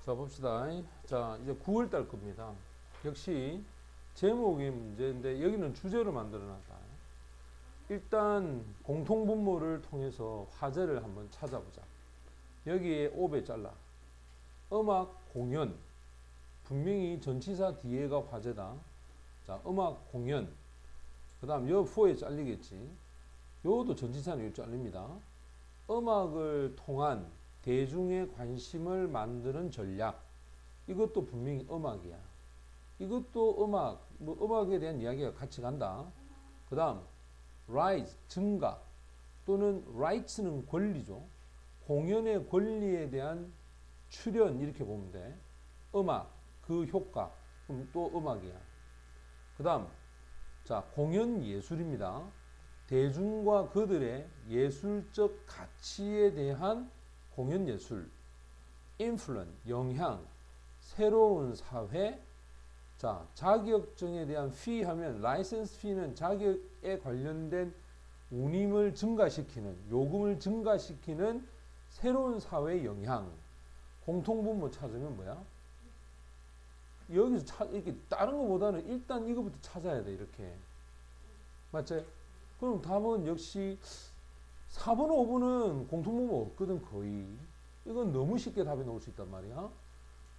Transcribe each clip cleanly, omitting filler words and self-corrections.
자, 봅시다. 자, 이제 9월 달 겁니다. 역시 제목이 문제인데 여기는 주제로 만들어 놨다. 일단 공통분모를 통해서 화제를 한번 찾아보자. 여기에 5배 잘라. 음악 공연. 분명히 전치사 뒤에가 화제다. 자, 음악 공연. 그 다음 여 4에 잘리겠지. 요도 전치사는 요 잘립니다. 음악을 통한 대중의 관심을 만드는 전략. 이것도 분명히 음악이야. 이것도 음악, 뭐 음악에 대한 이야기가 같이 간다. 그 다음 rise, 증가 또는 rights는 권리죠. 공연의 권리에 대한 출연 이렇게 보면 돼. 음악, 그 효과, 그럼 또 음악이야. 그 다음 자, 공연 예술입니다. 대중과 그들의 예술적 가치에 대한 공연 예술, influence, 영향, 새로운 사회. 자, 자격증에 대한 fee 하면 license fee는 자격에 관련된 운임을 증가시키는, 요금을 증가시키는 새로운 사회의 영향. 공통분모 찾으면 뭐야? 여기서 이렇게 다른 것보다는 일단 이거부터 찾아야 돼, 이렇게. 맞지? 그럼 답은 역시 4번, 5번은 공통분모 없거든, 거의. 이건 너무 쉽게 답이 나올 수 있단 말이야.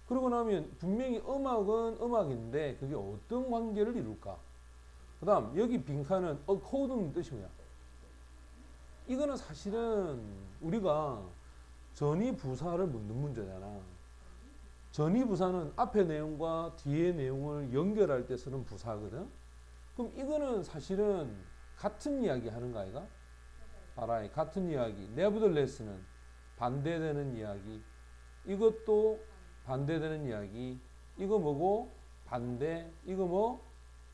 그러고 나면 분명히 음악은 음악인데 그게 어떤 관계를 이룰까? 그 다음 여기 빈칸은 according 뜻이 뭐야? 이거는 사실은 우리가 전이 부사를 묻는 문제잖아. 전이 부사는 앞의 내용과 뒤의 내용을 연결할 때 쓰는 부사거든. 그럼 이거는 사실은 같은 이야기 하는 거 아이가? 봐라, 같은 이야기. nevertheless는 반대되는 이야기. 이것도 반대되는 이야기. 이거 뭐고? 반대. 이거 뭐?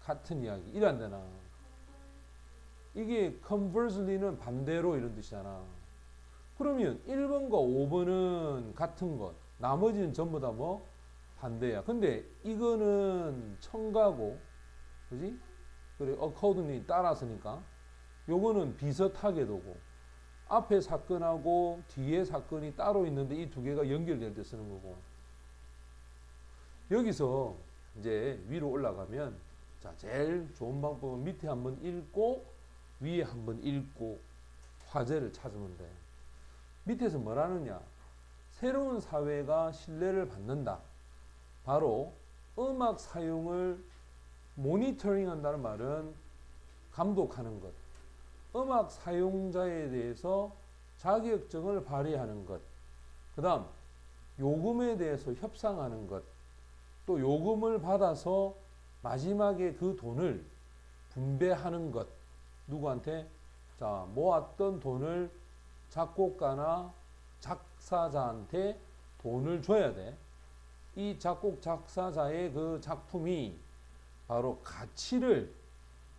같은 이야기. 이래 되나? 이게 conversely는 반대로 이런 뜻이잖아. 그러면 1번과 5번은 같은 것. 나머지는 전부 다 뭐? 반대야. 근데 이거는 첨가고, 그지? 그래, accordingly 따라서니까. 요거는 비슷하게 두고, 앞에 사건하고 뒤에 사건이 따로 있는데 이 두 개가 연결될 때 쓰는 거고. 여기서 이제 위로 올라가면 자, 제일 좋은 방법은 밑에 한번 읽고 위에 한번 읽고 화제를 찾으면 돼. 밑에서 뭐라느냐? 새로운 사회가 신뢰를 받는다. 바로 음악 사용을 모니터링 한다는 말은 감독하는 것. 음악 사용자에 대해서 자격증을 발휘하는 것. 그 다음 요금에 대해서 협상하는 것. 또 요금을 받아서 마지막에 그 돈을 분배하는 것. 누구한테? 자, 모았던 돈을 작곡가나 작사자한테 돈을 줘야 돼. 이 작곡 작사자의 그 작품이 바로 가치를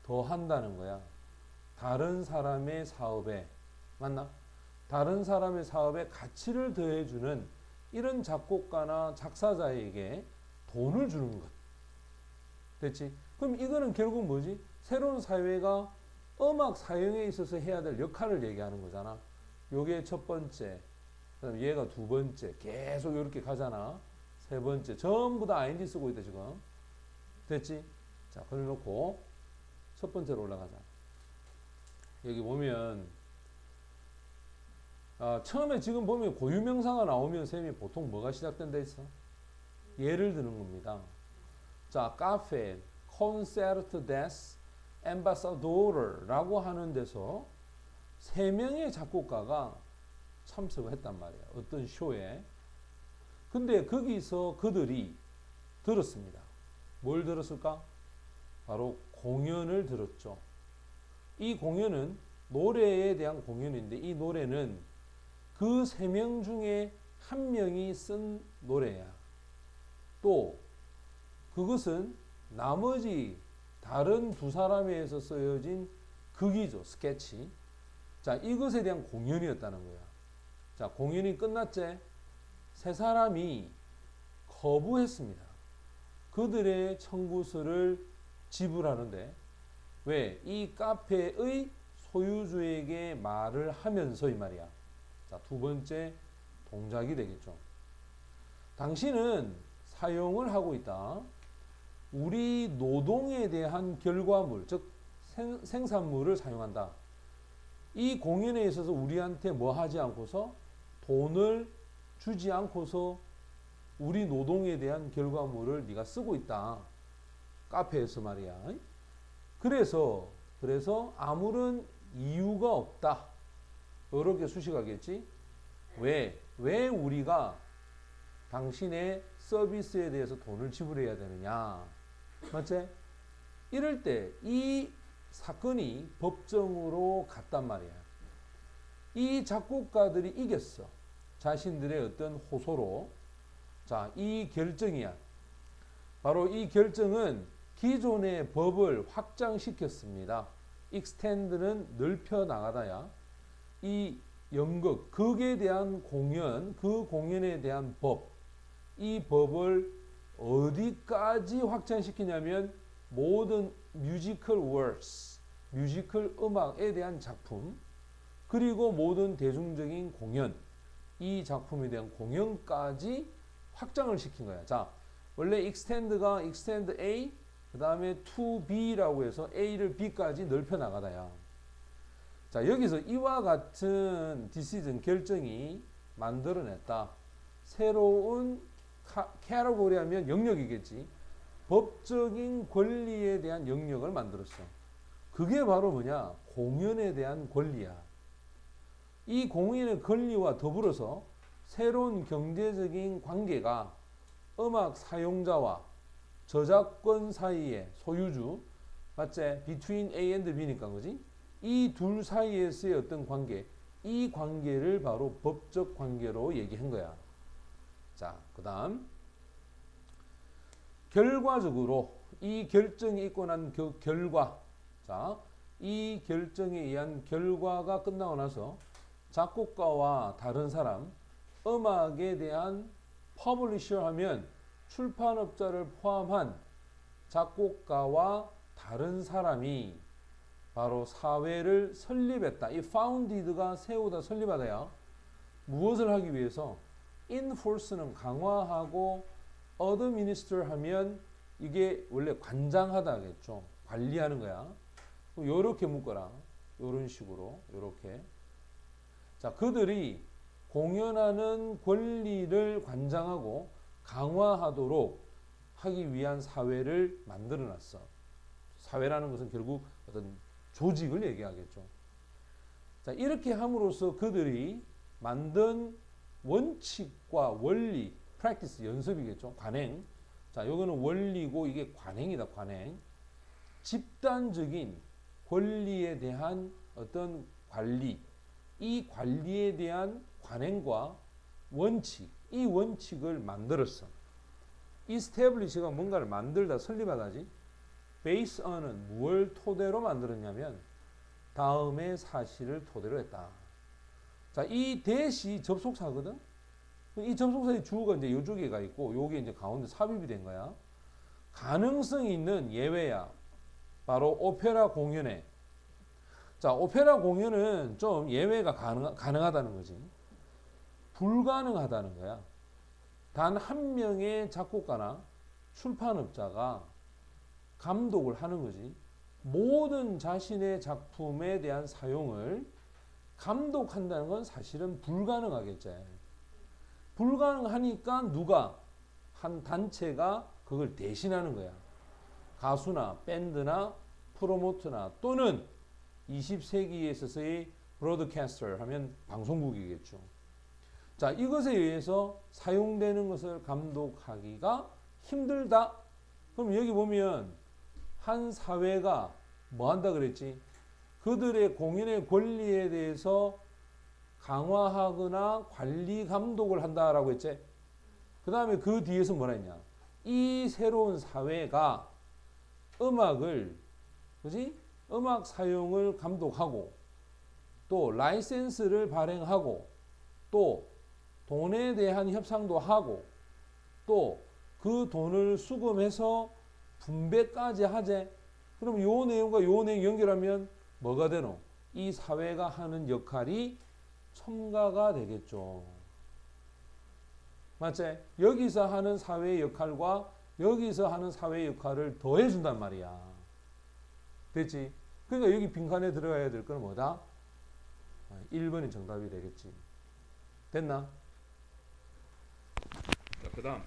더한다는 거야. 다른 사람의 사업에, 맞나? 다른 사람의 사업에 가치를 더해주는 이런 작곡가나 작사자에게 돈을 주는 것. 됐지? 그럼 이거는 결국 뭐지? 새로운 사회가 음악 사용에 있어서 해야 될 역할을 얘기하는 거잖아. 요게 첫 번째. 그다음 얘가 두 번째. 계속 이렇게 가잖아. 세 번째. 전부 다 ing 쓰고 있다, 지금. 됐지? 자, 그래놓고 첫 번째로 올라가자. 여기 보면 처음에 지금 보면 고유명사가 나오면 쌤이 보통 뭐가 시작된다 했어? 예를 드는 겁니다. 자, 카페, 콘서트 데스, 엠바사도르라고 하는 데서 세 명의 작곡가가 참석을 했단 말이야. 어떤 쇼에. 근데 거기서 그들이 들었습니다. 뭘 들었을까? 바로 공연을 들었죠. 이 공연은 노래에 대한 공연인데 이 노래는 그 세 명 중에 한 명이 쓴 노래야. 또 그것은 나머지 다른 두 사람에 의해서 쓰여진 극이죠. 스케치. 자, 이것에 대한 공연이었다는 거야. 자, 공연이 끝났지? 세 사람이 거부했습니다. 그들의 청구서를 지불하는데 왜? 이 카페의 소유주에게 말을 하면서 이 말이야. 자, 두 번째 동작이 되겠죠. 당신은 사용을 하고 있다. 우리 노동에 대한 결과물, 즉 생산물을 사용한다. 이 공연에 있어서 우리한테 뭐 하지 않고서 돈을 주지 않고서 우리 노동에 대한 결과물을 네가 쓰고 있다. 카페에서 말이야. 그래서 아무런 이유가 없다. 이렇게 수식하겠지. 왜 우리가 당신의 서비스에 대해서 돈을 지불해야 되느냐. 맞지? 이럴 때 이 사건이 법정으로 갔단 말이야. 이 작곡가들이 이겼어. 자신들의 어떤 호소로. 자, 이 결정이야. 바로 이 결정은 기존의 법을 확장시켰습니다. extend는 넓혀 나가다야. 이 연극, 극에 대한 공연, 그 공연에 대한 법, 이 법을 어디까지 확장시키냐면 모든 뮤지컬 works, 뮤지컬 음악에 대한 작품, 그리고 모든 대중적인 공연, 이 작품에 대한 공연까지 확장을 시킨 거야. 자, 원래 extend가 extend A, 그 다음에 to B라고 해서 A를 B까지 넓혀 나가다야. 자, 여기서 이와 같은 decision, 결정이 만들어냈다. 새로운 category 하면 영역이겠지. 법적인 권리에 대한 영역을 만들었어. 그게 바로 뭐냐? 공연에 대한 권리야. 이 공연의 권리와 더불어서 새로운 경제적인 관계가 음악 사용자와 저작권 사이에 소유주, 맞지? between A and B니까, 그지? 이 둘 사이에서의 어떤 관계, 이 관계를 바로 법적 관계로 얘기한 거야. 자, 그 다음. 결과적으로 이 결정이 있고 난 그 결과. 자, 이 결정에 의한 결과가 끝나고 나서 작곡가와 다른 사람, 음악에 대한 퍼블리셔 하면 출판업자를 포함한 작곡가와 다른 사람이 바로 사회를 설립했다. 이 founded가 세우다, 설립하다야. 무엇을 하기 위해서? enforce는 강화하고 administer 하면 이게 원래 관장하다겠죠. 관리하는 거야. 요렇게 묶어라. 요런 식으로. 요렇게. 자, 그들이 공연하는 권리를 관장하고 강화하도록 하기 위한 사회를 만들어 놨어. 사회라는 것은 결국 어떤 조직을 얘기하겠죠. 자, 이렇게 함으로써 그들이 만든 원칙과 원리, practice, 연습이겠죠. 관행. 자, 요거는 원리고 이게 관행이다, 관행. 집단적인 권리에 대한 어떤 관리, 이 관리에 대한 관행과 원칙, 이 원칙을 만들었어. establish가 뭔가를 만들다, 설립하다지. base on은 무엇을 토대로 만들었냐면 다음의 사실을 토대로 했다. 자, 이 대시 접속사거든. 이 접속사의 주어가 이제 요쪽에가 있고 요게 이제 가운데 삽입이 된 거야. 가능성이 있는 예외야. 바로 오페라 공연에. 자, 오페라 공연은 좀 예외가 가능하다는 거지. 불가능하다는 거야. 단 한 명의 작곡가나 출판업자가 감독을 하는 거지. 모든 자신의 작품에 대한 사용을 감독한다는 건 사실은 불가능하겠지. 불가능하니까 누가? 한 단체가 그걸 대신하는 거야. 가수나 밴드나 프로모터나 또는 20세기에 있어서의 브로드캐스터 하면 방송국이겠죠. 자, 이것에 의해서 사용되는 것을 감독하기가 힘들다. 그럼 여기 보면 한 사회가 뭐 한다 그랬지? 그들의 공연의 권리에 대해서 강화하거나 관리 감독을 한다라고 했지. 그 다음에 그 뒤에서 뭐라 했냐? 이 새로운 사회가 음악을, 그지? 음악 사용을 감독하고 또 라이센스를 발행하고 또 돈에 대한 협상도 하고 또 그 돈을 수금해서 분배까지 하재. 그럼 요 내용과 요 내용 연결하면 뭐가 되노? 이 사회가 하는 역할이 첨가가 되겠죠. 맞지? 여기서 하는 사회의 역할과 여기서 하는 사회의 역할을 더해준단 말이야. 됐지? 그러니까 여기 빈칸에 들어가야 될 건 뭐다? 1번이 정답이 되겠지. 됐나? 자, 그 다음.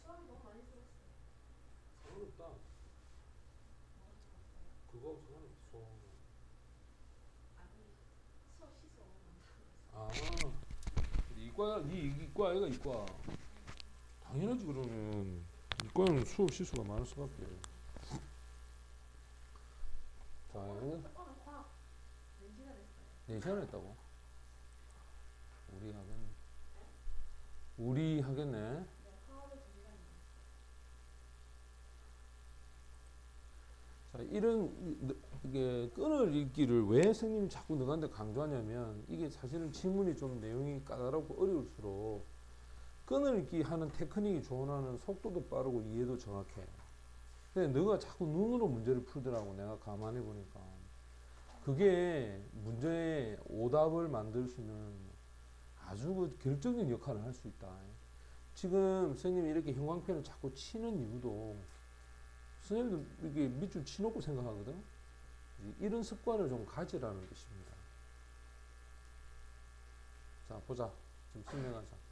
수학이 너무 많이 들었어요. 상관없다. 그거 상관없어. 아니 수업 시수 너무 많다고 해서. 아, 이과야, 니 이과 얘가 이과. 당연하지 그러면. 이과는 수업 실수가 많을 수밖에. 자, 오늘 과학 4시간 했어요. 4시간 했다고? 우리 하겠네. 우리 하겠네. 네, 화학을 2시간이요. 자, 이게 끈을 읽기를 왜 선생님이 자꾸 너한테 강조하냐면 이게 사실은 지문이 좀 내용이 까다롭고 어려울수록 끈을 읽기 하는 테크닉이 좋은 속도도 빠르고 이해도 정확해. 근데 너가 자꾸 눈으로 문제를 풀더라고. 내가 가만히 보니까. 그게 문제의 오답을 만들 수 있는 아주 그 결정적인 역할을 할 수 있다. 지금 선생님이 이렇게 형광펜을 자꾸 치는 이유도 선생님도 이렇게 밑줄 치놓고 생각하거든. 이런 습관을 좀 가지라는 뜻입니다. 자, 보자. 좀 설명하자.